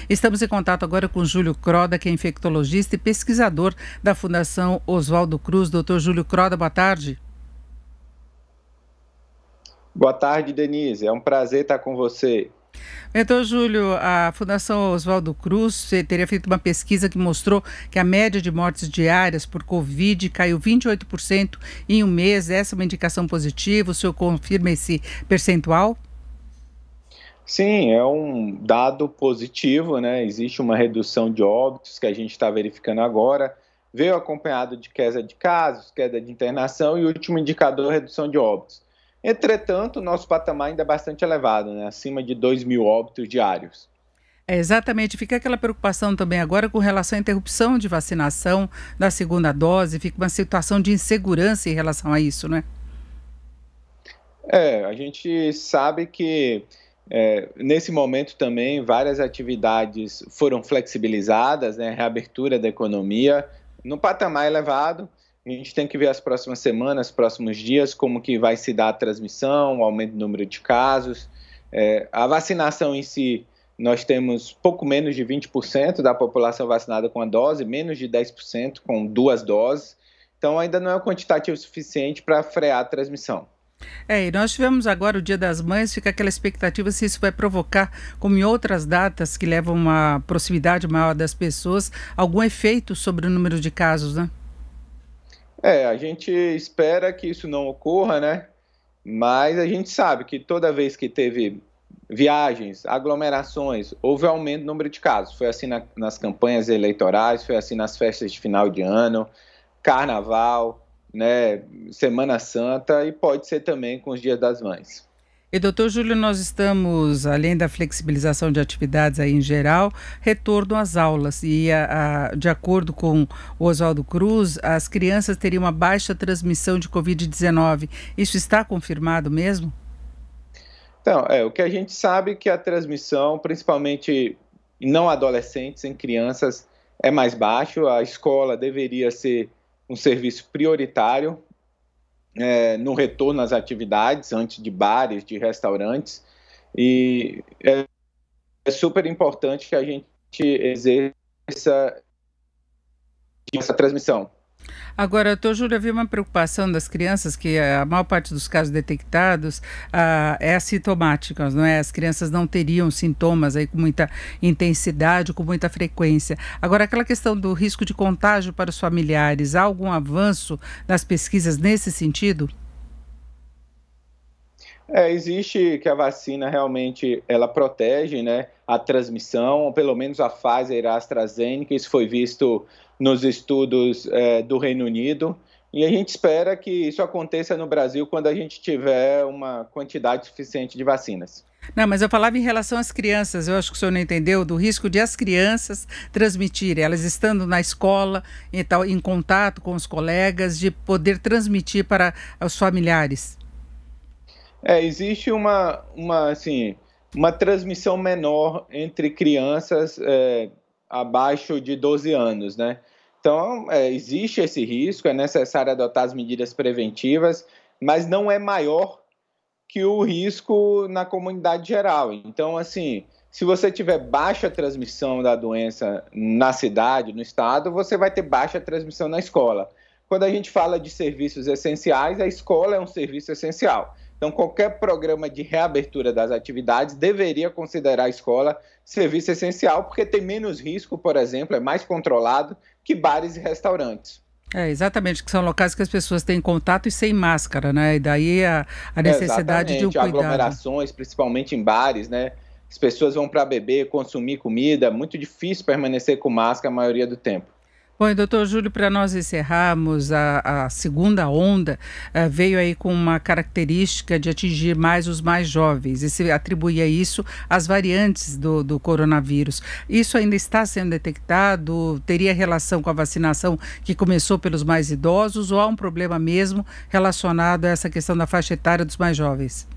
Estamos em contato agora com Júlio Croda, que é infectologista e pesquisador da Fundação Oswaldo Cruz. Doutor Júlio Croda, boa tarde. Boa tarde, Denise. É um prazer estar com você. Doutor Júlio, a Fundação Oswaldo Cruz teria feito uma pesquisa que mostrou que a média de mortes diárias por Covid caiu 28% em um mês. Essa é uma indicação positiva? O senhor confirma esse percentual? Sim, é um dado positivo, né? Existe uma redução de óbitos que a gente está verificando agora. Veio acompanhado de queda de casos, queda de internação e o último indicador, redução de óbitos. Entretanto, o nosso patamar ainda é bastante elevado, né? Acima de 2.000 óbitos diários. Exatamente, fica aquela preocupação também agora com relação à interrupção de vacinação da segunda dose, fica uma situação de insegurança em relação a isso, não é? A gente sabe que nesse momento também várias atividades foram flexibilizadas, né? Reabertura da economia no patamar elevado. A gente tem que ver as próximas semanas, próximos dias, como que vai se dar a transmissão, o aumento do número de casos. A vacinação em si, nós temos pouco menos de 20% da população vacinada com a dose, menos de 10% com duas doses. Então, ainda não é um quantitativo suficiente para frear a transmissão. E nós tivemos agora o Dia das Mães, fica aquela expectativa se isso vai provocar, como em outras datas que levam uma proximidade maior das pessoas, algum efeito sobre o número de casos, né? A gente espera que isso não ocorra, né? Mas a gente sabe que toda vez que teve viagens, aglomerações, houve aumento no número de casos. Foi assim nas campanhas eleitorais, foi assim nas festas de final de ano, carnaval, né, Semana Santa e pode ser também com os Dias das Mães. E, doutor Júlio, nós estamos, além da flexibilização de atividades aí em geral, retorno às aulas. E, de acordo com o Oswaldo Cruz, as crianças teriam uma baixa transmissão de Covid-19. Isso está confirmado mesmo? Então, o que a gente sabe é que a transmissão, principalmente em não adolescentes, em crianças, é mais baixo. A escola deveria ser um serviço prioritário no retorno às atividades, antes de bares, de restaurantes. E é super importante que a gente exerça essa transmissão. Agora, doutor Júlio, havia uma preocupação das crianças, que a maior parte dos casos detectados é assintomáticos, não é? As crianças não teriam sintomas aí com muita intensidade, com muita frequência. Agora, aquela questão do risco de contágio para os familiares, há algum avanço nas pesquisas nesse sentido? Existe que a vacina realmente ela protege, né, a transmissão, pelo menos a Pfizer e a AstraZeneca, isso foi visto nos estudos do Reino Unido, e a gente espera que isso aconteça no Brasil quando a gente tiver uma quantidade suficiente de vacinas. Não, mas eu falava em relação às crianças, eu acho que o senhor não entendeu, do risco de as crianças transmitirem, elas estando na escola, e tal, em contato com os colegas, de poder transmitir para os familiares. Existe uma transmissão menor entre crianças abaixo de 12 anos, né? Então, existe esse risco, é necessário adotar as medidas preventivas, mas não é maior que o risco na comunidade geral. Então, assim, se você tiver baixa transmissão da doença na cidade, no estado, você vai ter baixa transmissão na escola. Quando a gente fala de serviços essenciais, a escola é um serviço essencial. Então, qualquer programa de reabertura das atividades deveria considerar a escola serviço essencial, porque tem menos risco, por exemplo, é mais controlado que bares e restaurantes. Exatamente, que são locais que as pessoas têm contato e sem máscara, né? E daí a necessidade de um Exatamente, cuidado. aglomerações, principalmente em bares, né? As pessoas vão para beber, consumir comida, muito difícil permanecer com máscara a maioria do tempo. Bom, e doutor Júlio, para nós encerrarmos, a segunda onda veio aí com uma característica de atingir mais os mais jovens, e se atribuía isso às variantes do coronavírus. Isso ainda está sendo detectado? Teria relação com a vacinação que começou pelos mais idosos, ou há um problema mesmo relacionado a essa questão da faixa etária dos mais jovens?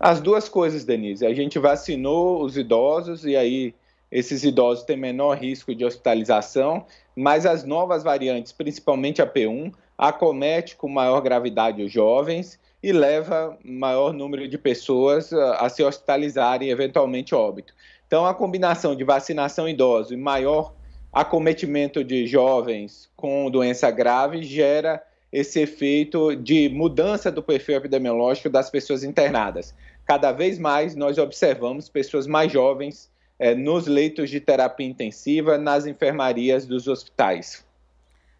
As duas coisas, Denise. A gente vacinou os idosos e aí esses idosos têm menor risco de hospitalização, mas as novas variantes, principalmente a P1, acomete com maior gravidade os jovens e leva maior número de pessoas a se hospitalizarem e eventualmente óbito. Então, a combinação de vacinação idosa e maior acometimento de jovens com doença grave gera esse efeito de mudança do perfil epidemiológico das pessoas internadas. Cada vez mais nós observamos pessoas mais jovens nos leitos de terapia intensiva, nas enfermarias dos hospitais.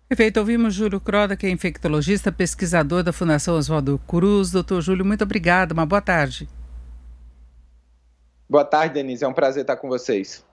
Perfeito, ouvimos Júlio Croda, que é infectologista, pesquisador da Fundação Oswaldo Cruz. Doutor Júlio, muito obrigado, uma boa tarde. Boa tarde, Denise, é um prazer estar com vocês.